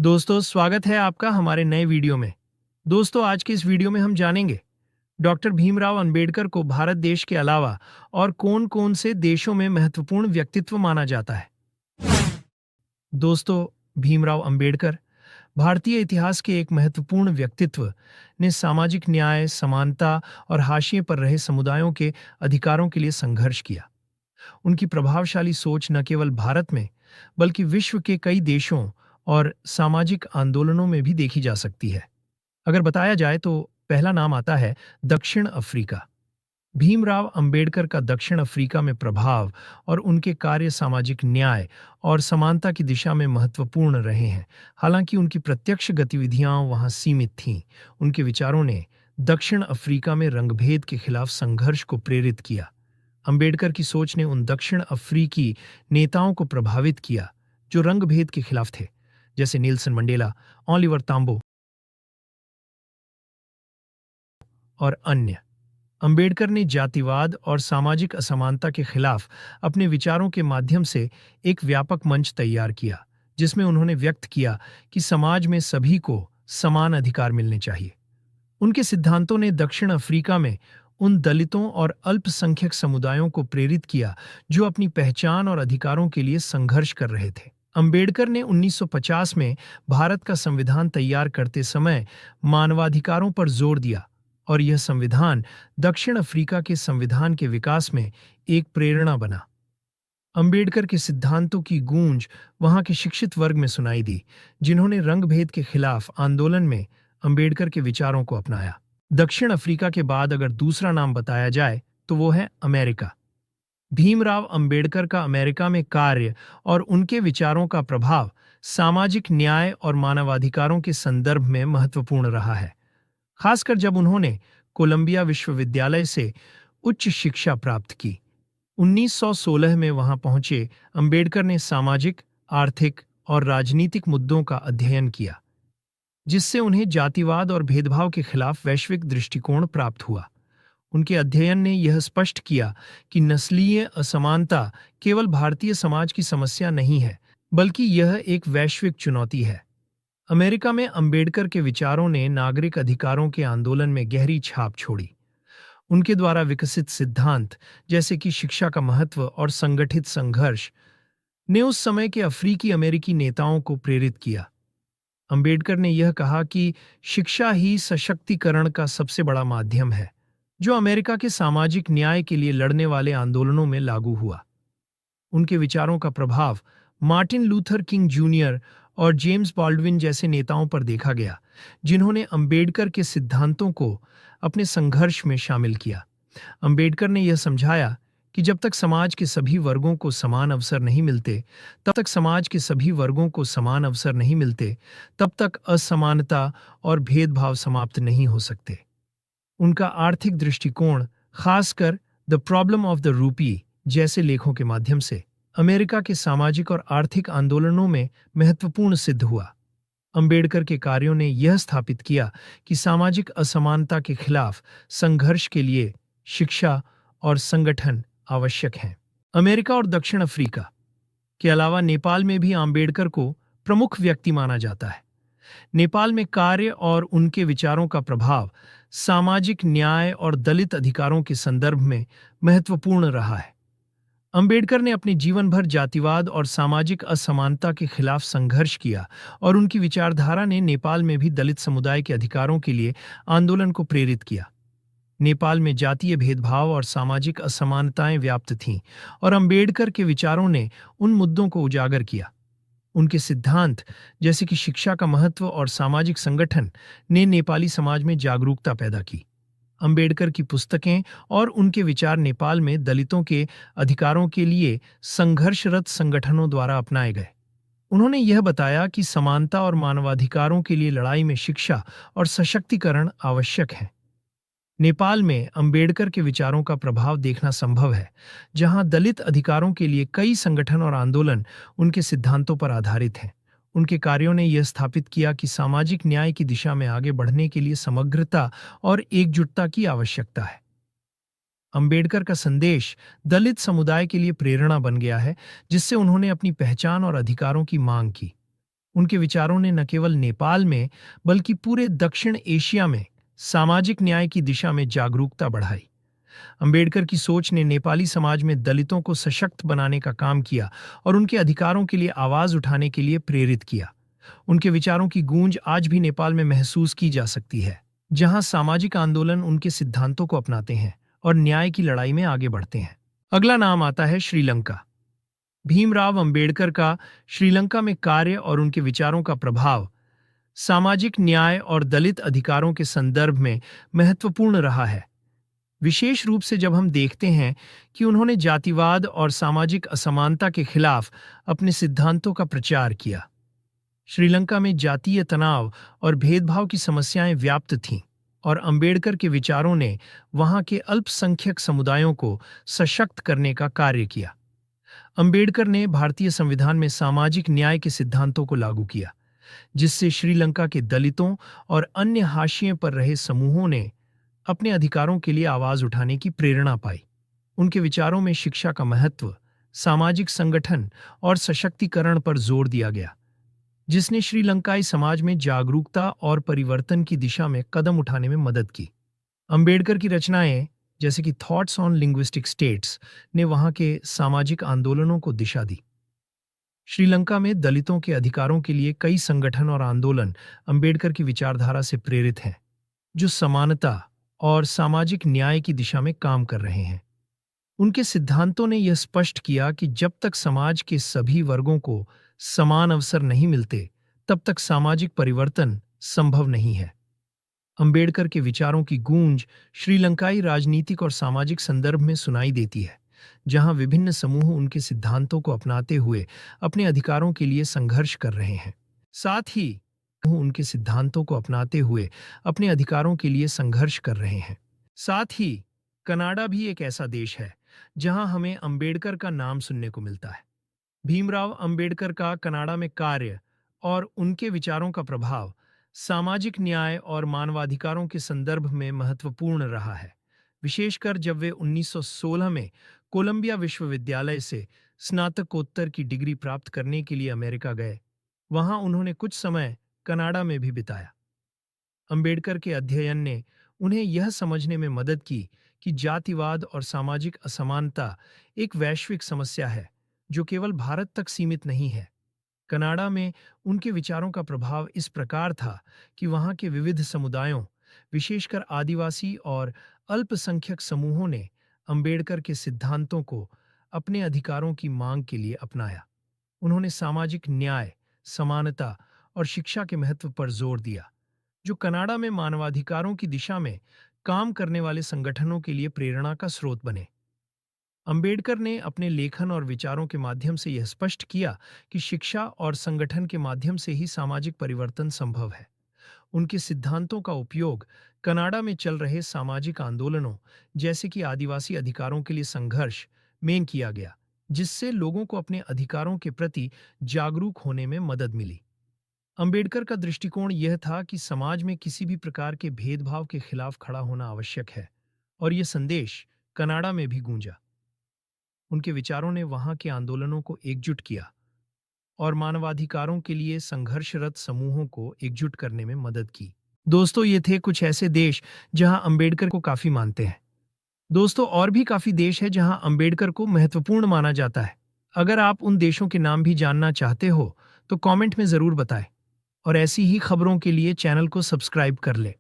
दोस्तों, स्वागत है आपका हमारे नए वीडियो में। दोस्तों, आज के इस वीडियो में हम जानेंगे डॉक्टर भीमराव अंबेडकर को भारत देश के अलावा और कौन-कौन से देशों में महत्वपूर्ण व्यक्तित्व माना जाता है। दोस्तों, भीमराव अंबेडकर भारतीय इतिहास के एक महत्वपूर्ण व्यक्तित्व ने सामाजिक न्याय, समानता और हाशिए पर रहे समुदायों के अधिकारों के लिए संघर्ष किया। उनकी प्रभावशाली सोच न केवल भारत में बल्कि विश्व के कई देशों और सामाजिक आंदोलनों में भी देखी जा सकती है। अगर बताया जाए तो पहला नाम आता है दक्षिण अफ्रीका। भीमराव अंबेडकर का दक्षिण अफ्रीका में प्रभाव और उनके कार्य सामाजिक न्याय और समानता की दिशा में महत्वपूर्ण रहे हैं। हालांकि उनकी प्रत्यक्ष गतिविधियां वहां सीमित थीं, उनके विचारों ने दक्षिण अफ्रीका में रंगभेद के खिलाफ संघर्ष को प्रेरित किया। अंबेडकर की सोच ने उन दक्षिण अफ्रीकी नेताओं को प्रभावित किया जो रंगभेद के खिलाफ थे, जैसे नेल्सन मंडेला, ओलिवर तांबो और अन्य। अंबेडकर ने जातिवाद और सामाजिक असमानता के खिलाफ अपने विचारों के माध्यम से एक व्यापक मंच तैयार किया, जिसमें उन्होंने व्यक्त किया कि समाज में सभी को समान अधिकार मिलने चाहिए। उनके सिद्धांतों ने दक्षिण अफ्रीका में उन दलितों और अल्पसंख्यक समुदायों को प्रेरित किया जो अपनी पहचान और अधिकारों के लिए संघर्ष कर रहे थे। अंबेडकर ने 1950 में भारत का संविधान तैयार करते समय मानवाधिकारों पर जोर दिया और यह संविधान दक्षिण अफ्रीका के संविधान के विकास में एक प्रेरणा बना। अंबेडकर के सिद्धांतों की गूंज वहां के शिक्षित वर्ग में सुनाई दी, जिन्होंने रंगभेद के खिलाफ आंदोलन में अंबेडकर के विचारों को अपनाया। दक्षिण अफ्रीका के बाद अगर दूसरा नाम बताया जाए तो वो है अमेरिका। भीमराव अंबेडकर का अमेरिका में कार्य और उनके विचारों का प्रभाव सामाजिक न्याय और मानवाधिकारों के संदर्भ में महत्वपूर्ण रहा है, खासकर जब उन्होंने कोलंबिया विश्वविद्यालय से उच्च शिक्षा प्राप्त की। 1916 में वहां पहुंचे अंबेडकर ने सामाजिक, आर्थिक और राजनीतिक मुद्दों का अध्ययन किया, जिससे उन्हें जातिवाद और भेदभाव के खिलाफ वैश्विक दृष्टिकोण प्राप्त हुआ। उनके अध्ययन ने यह स्पष्ट किया कि नस्लीय असमानता केवल भारतीय समाज की समस्या नहीं है, बल्कि यह एक वैश्विक चुनौती है। अमेरिका में अंबेडकर के विचारों ने नागरिक अधिकारों के आंदोलन में गहरी छाप छोड़ी। उनके द्वारा विकसित सिद्धांत, जैसे कि शिक्षा का महत्व और संगठित संघर्ष, ने उस समय के अफ्रीकी अमेरिकी नेताओं को प्रेरित किया। अंबेडकर ने यह कहा कि शिक्षा ही सशक्तिकरण का सबसे बड़ा माध्यम है, जो अमेरिका के सामाजिक न्याय के लिए लड़ने वाले आंदोलनों में लागू हुआ। उनके विचारों का प्रभाव मार्टिन लूथर किंग जूनियर और जेम्स बॉल्डविन जैसे नेताओं पर देखा गया, जिन्होंने अंबेडकर के सिद्धांतों को अपने संघर्ष में शामिल किया। अंबेडकर ने यह समझाया कि जब तक समाज के सभी वर्गों को समान अवसर नहीं मिलते, तब तक असमानता और भेदभाव समाप्त नहीं हो सकते। उनका आर्थिक दृष्टिकोण, खासकर the problem of the rupee जैसे लेखों के माध्यम से, अमेरिका के सामाजिक और आर्थिक आंदोलनों में महत्वपूर्ण सिद्ध हुआ। अंबेडकर के कार्यों ने यह स्थापित किया कि सामाजिक असमानता के खिलाफ संघर्ष के लिए शिक्षा और संगठन आवश्यक हैं। अमेरिका और दक्षिण अफ्रीका के अलावा नेपाल में भी अंबेडकर को प्रमुख व्यक्ति माना जाता है। नेपाल में कार्य और उनके विचारों का प्रभाव सामाजिक न्याय और दलित अधिकारों के संदर्भ में महत्वपूर्ण रहा है। अंबेडकर ने अपने जीवन भर जातिवाद और सामाजिक असमानता के खिलाफ संघर्ष किया और उनकी विचारधारा ने नेपाल में भी दलित समुदाय के अधिकारों के लिए आंदोलन को प्रेरित किया। नेपाल में जातीय भेदभाव और सामाजिक असमानताएं व्याप्त थीं और अंबेडकर के विचारों ने उन मुद्दों को उजागर किया। उनके सिद्धांत, जैसे कि शिक्षा का महत्व और सामाजिक संगठन, ने नेपाली समाज में जागरूकता पैदा की। अंबेडकर की पुस्तकें और उनके विचार नेपाल में दलितों के अधिकारों के लिए संघर्षरत संगठनों द्वारा अपनाए गए। उन्होंने यह बताया कि समानता और मानवाधिकारों के लिए लड़ाई में शिक्षा और सशक्तिकरण आवश्यक है। नेपाल में अंबेडकर के विचारों का प्रभाव देखना संभव है, जहां दलित अधिकारों के लिए कई संगठन और आंदोलन उनके सिद्धांतों पर आधारित हैं। उनके कार्यों ने यह स्थापित किया कि सामाजिक न्याय की दिशा में आगे बढ़ने के लिए समग्रता और एकजुटता की आवश्यकता है। अंबेडकर का संदेश दलित समुदाय के लिए प्रेरणा बन गया है, जिससे उन्होंने अपनी पहचान और अधिकारों की मांग की। उनके विचारों ने न केवल नेपाल में बल्कि पूरे दक्षिण एशिया में सामाजिक न्याय की दिशा में जागरूकता बढ़ाई। अंबेडकर की सोच ने नेपाली समाज में दलितों को सशक्त बनाने का काम किया और उनके अधिकारों के लिए आवाज उठाने के लिए प्रेरित किया। उनके विचारों की गूंज आज भी नेपाल में महसूस की जा सकती है, जहां सामाजिक आंदोलन उनके सिद्धांतों को अपनाते हैं और न्याय की लड़ाई में आगे बढ़ते हैं। अगला नाम आता है श्रीलंका। भीमराव अंबेडकर का श्रीलंका में कार्य और उनके विचारों का प्रभाव सामाजिक न्याय और दलित अधिकारों के संदर्भ में महत्वपूर्ण रहा है। विशेष रूप से जब हम देखते हैं कि उन्होंने जातिवाद और सामाजिक असमानता के खिलाफ अपने सिद्धांतों का प्रचार किया। श्रीलंका में जातीय तनाव और भेदभाव की समस्याएं व्याप्त थीं और अंबेडकर के विचारों ने वहां के अल्पसंख्यक समुदायों को सशक्त करने का कार्य किया। अंबेडकर ने भारतीय संविधान में सामाजिक न्याय के सिद्धांतों को लागू किया, जिससे श्रीलंका के दलितों और अन्य हाशिए पर रहे समूहों ने अपने अधिकारों के लिए आवाज उठाने की प्रेरणा पाई। उनके विचारों में शिक्षा का महत्व, सामाजिक संगठन और सशक्तिकरण पर जोर दिया गया, जिसने श्रीलंकाई समाज में जागरूकता और परिवर्तन की दिशा में कदम उठाने में मदद की। अंबेडकर की रचनाएं जैसे कि थॉट्स ऑन लिंग्विस्टिक स्टेट्स ने वहां के सामाजिक आंदोलनों को दिशा दी। श्रीलंका में दलितों के अधिकारों के लिए कई संगठन और आंदोलन अंबेडकर की विचारधारा से प्रेरित हैं, जो समानता और सामाजिक न्याय की दिशा में काम कर रहे हैं। उनके सिद्धांतों ने यह स्पष्ट किया कि जब तक समाज के सभी वर्गों को समान अवसर नहीं मिलते, तब तक सामाजिक परिवर्तन संभव नहीं है। अंबेडकर के विचारों की गूंज श्रीलंकाई राजनीतिक और सामाजिक संदर्भ में सुनाई देती है, जहां विभिन्न समूह उनके सिद्धांतों को अपनाते हुए अपने अधिकारों के लिए संघर्ष कर रहे हैं। साथ ही उनके सिद्धांतों को अपनाते हुए अपने अधिकारों के लिए संघर्ष कर रहे हैं। साथ ही कनाडा भी एक ऐसा देश है जहां हमें अंबेडकर का नाम सुनने को मिलता है। भीमराव अंबेडकर का कनाडा में कार्य और उनके विचारों का प्रभाव सामाजिक न्याय और मानवाधिकारों के संदर्भ में महत्वपूर्ण रहा है, विशेषकर जब वे 1916 में कोलंबिया विश्वविद्यालय से स्नातकोत्तर की डिग्री प्राप्त करने के लिए अमेरिका गए। वहां उन्होंने कुछ समय कनाडा में भी बिताया। अंबेडकर के अध्ययन ने उन्हें यह समझने में मदद की कि जातिवाद और सामाजिक असमानता एक वैश्विक समस्या है जो केवल भारत तक सीमित नहीं है। कनाडा में उनके विचारों का प्रभाव इस प्रकार था कि वहां के विविध समुदायों, विशेषकर आदिवासी और अल्पसंख्यक समूहों ने अंबेडकर के सिद्धांतों को अपने अधिकारों की मांग के लिए अपनाया। उन्होंने सामाजिक न्याय, समानता और शिक्षा के महत्व पर जोर दिया, जो कनाडा में मानवाधिकारों की दिशा में काम करने वाले संगठनों के लिए प्रेरणा का स्रोत बने। अंबेडकर ने अपने लेखन और विचारों के माध्यम से यह स्पष्ट किया कि शिक्षा और संगठन के माध्यम से ही सामाजिक परिवर्तन संभव है। उनके सिद्धांतों का उपयोग कनाडा में चल रहे सामाजिक आंदोलनों जैसे कि आदिवासी अधिकारों के लिए संघर्ष में किया गया, जिससे लोगों को अपने अधिकारों के प्रति जागरूक होने में मदद मिली। अंबेडकर का दृष्टिकोण यह था कि समाज में किसी भी प्रकार के भेदभाव के खिलाफ खड़ा होना आवश्यक है, और यह संदेश कनाडा में भी गूंजा। उनके विचारों ने वहां के आंदोलनों को एकजुट किया और मानवाधिकारों के लिए संघर्षरत समूहों को एकजुट करने में मदद की। दोस्तों, ये थे कुछ ऐसे देश जहां अंबेडकर को काफी मानते हैं। दोस्तों, और भी काफी देश है जहां अंबेडकर को महत्वपूर्ण माना जाता है। अगर आप उन देशों के नाम भी जानना चाहते हो तो कमेंट में जरूर बताएं, और ऐसी ही खबरों के लिए चैनल को सब्सक्राइब कर लें।